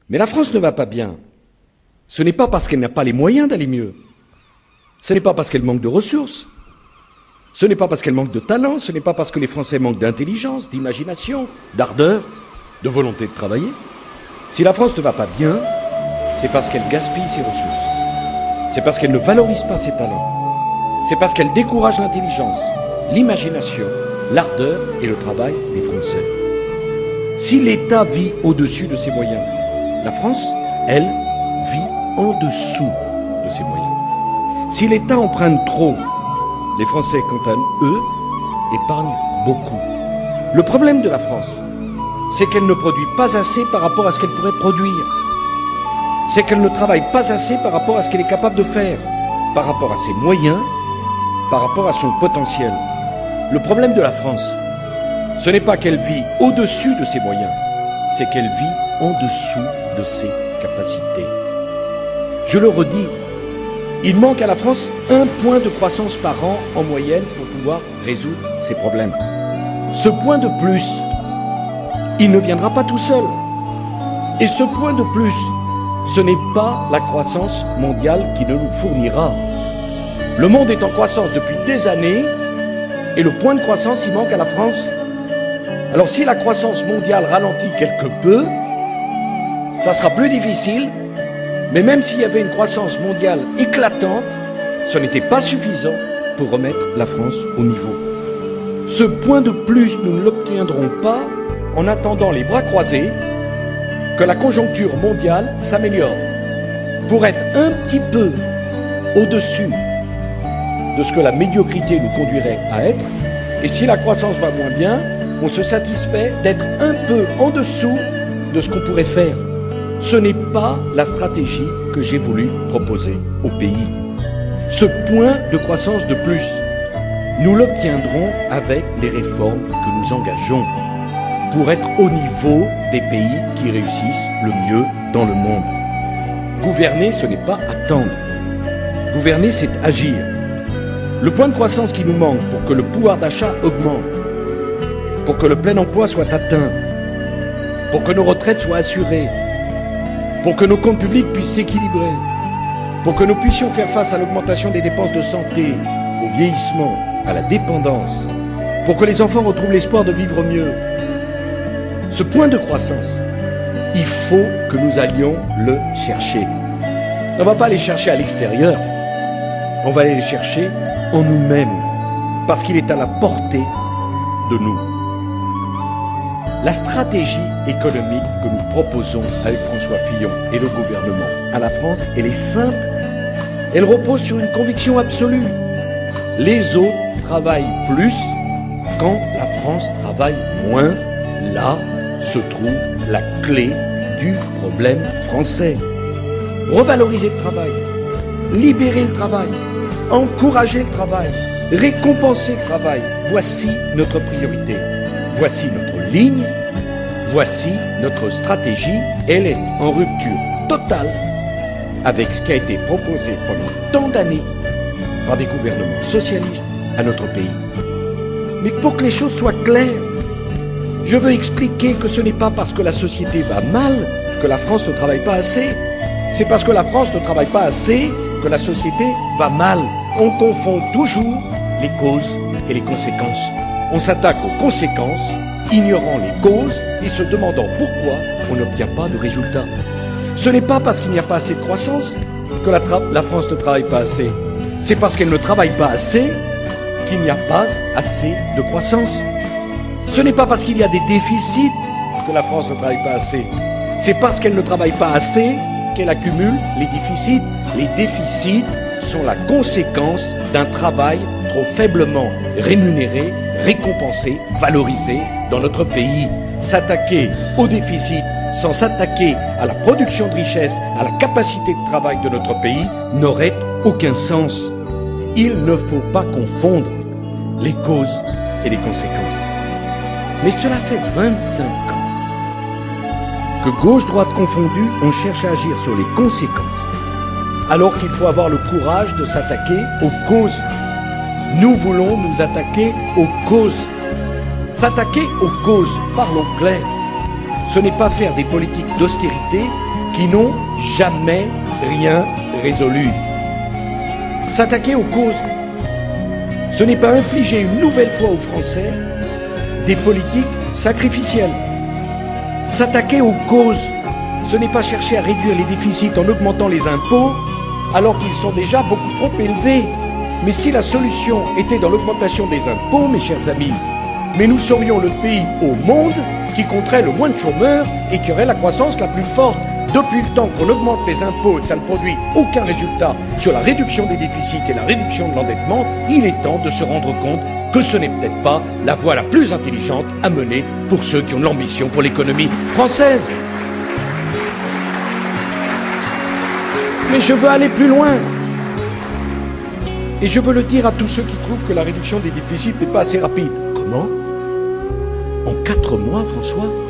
Mais la France ne va pas bien. Ce n'est pas parce qu'elle n'a pas les moyens d'aller mieux. Ce n'est pas parce qu'elle manque de ressources. Ce n'est pas parce qu'elle manque de talent. Ce n'est pas parce que les Français manquent d'intelligence, d'imagination, d'ardeur, de volonté de travailler. Si la France ne va pas bien, c'est parce qu'elle gaspille ses ressources. C'est parce qu'elle ne valorise pas ses talents. C'est parce qu'elle décourage l'intelligence, l'imagination, l'ardeur et le travail des Français. Si l'État vit au-dessus de ses moyens, la France, elle, vit en dessous de ses moyens. Si l'État emprunte trop, les Français, quant à eux, épargnent beaucoup. Le problème de la France, c'est qu'elle ne produit pas assez par rapport à ce qu'elle pourrait produire. C'est qu'elle ne travaille pas assez par rapport à ce qu'elle est capable de faire, par rapport à ses moyens, par rapport à son potentiel. Le problème de la France, ce n'est pas qu'elle vit au-dessus de ses moyens, c'est qu'elle vit en dessous de ses capacités. Je le redis, il manque à la France 1 point de croissance par an en moyenne pour pouvoir résoudre ses problèmes. Ce point de plus, il ne viendra pas tout seul. Et ce point de plus, ce n'est pas la croissance mondiale qui ne nous fournira. Le monde est en croissance depuis des années et le point de croissance, il manque à la France. Alors si la croissance mondiale ralentit quelque peu, ça sera plus difficile, mais même s'il y avait une croissance mondiale éclatante, ce n'était pas suffisant pour remettre la France au niveau. Ce point de plus, nous ne l'obtiendrons pas en attendant les bras croisés que la conjoncture mondiale s'améliore pour être un petit peu au-dessus de ce que la médiocrité nous conduirait à être. Et si la croissance va moins bien, on se satisfait d'être un peu en dessous de ce qu'on pourrait faire. Ce n'est pas la stratégie que j'ai voulu proposer au pays. Ce point de croissance de plus, nous l'obtiendrons avec les réformes que nous engageons pour être au niveau des pays qui réussissent le mieux dans le monde. Gouverner, ce n'est pas attendre. Gouverner, c'est agir. Le point de croissance qui nous manque pour que le pouvoir d'achat augmente, pour que le plein emploi soit atteint, pour que nos retraites soient assurées, pour que nos comptes publics puissent s'équilibrer, pour que nous puissions faire face à l'augmentation des dépenses de santé, au vieillissement, à la dépendance, pour que les enfants retrouvent l'espoir de vivre mieux. Ce point de croissance, il faut que nous allions le chercher. On ne va pas aller chercher à l'extérieur, on va aller le chercher en nous-mêmes, parce qu'il est à la portée de nous. La stratégie économique que nous proposons avec François Fillon et le gouvernement à la France, elle est simple. Elle repose sur une conviction absolue. Les autres travaillent plus quand la France travaille moins. Là se trouve la clé du problème français. Revaloriser le travail, libérer le travail, encourager le travail, récompenser le travail. Voici notre priorité. Voici notre ligne. Voici notre stratégie. Elle est en rupture totale avec ce qui a été proposé pendant tant d'années par des gouvernements socialistes à notre pays. Mais pour que les choses soient claires, je veux expliquer que ce n'est pas parce que la société va mal que la France ne travaille pas assez. C'est parce que la France ne travaille pas assez que la société va mal. On confond toujours les causes et les conséquences. On s'attaque aux conséquences, ignorant les causes et se demandant pourquoi on n'obtient pas de résultats. Ce n'est pas parce qu'il n'y a pas assez de croissance que la France ne travaille pas assez. C'est parce qu'elle ne travaille pas assez qu'il n'y a pas assez de croissance. Ce n'est pas parce qu'il y a des déficits que la France ne travaille pas assez. C'est parce qu'elle ne travaille pas assez qu'elle accumule les déficits. Les déficits sont la conséquence d'un travail trop faiblement rémunéré, récompensé, valorisé dans notre pays. S'attaquer au déficit sans s'attaquer à la production de richesse, à la capacité de travail de notre pays, n'aurait aucun sens. Il ne faut pas confondre les causes et les conséquences. Mais cela fait 25 ans que gauche-droite confondue, on cherche à agir sur les conséquences, alors qu'il faut avoir le courage de s'attaquer aux causes. Nous voulons nous attaquer aux causes. S'attaquer aux causes, parlons clair, ce n'est pas faire des politiques d'austérité qui n'ont jamais rien résolu. S'attaquer aux causes, ce n'est pas infliger une nouvelle fois aux Français des politiques sacrificielles. S'attaquer aux causes, ce n'est pas chercher à réduire les déficits en augmentant les impôts alors qu'ils sont déjà beaucoup trop élevés. Mais si la solution était dans l'augmentation des impôts, mes chers amis, mais nous serions le pays au monde qui compterait le moins de chômeurs et qui aurait la croissance la plus forte. Depuis le temps qu'on augmente les impôts et que ça ne produit aucun résultat sur la réduction des déficits et la réduction de l'endettement, il est temps de se rendre compte que ce n'est peut-être pas la voie la plus intelligente à mener pour ceux qui ont de l'ambition pour l'économie française. Mais je veux aller plus loin. Et je veux le dire à tous ceux qui trouvent que la réduction des déficits n'est pas assez rapide. Comment ? En 4 mois, François ?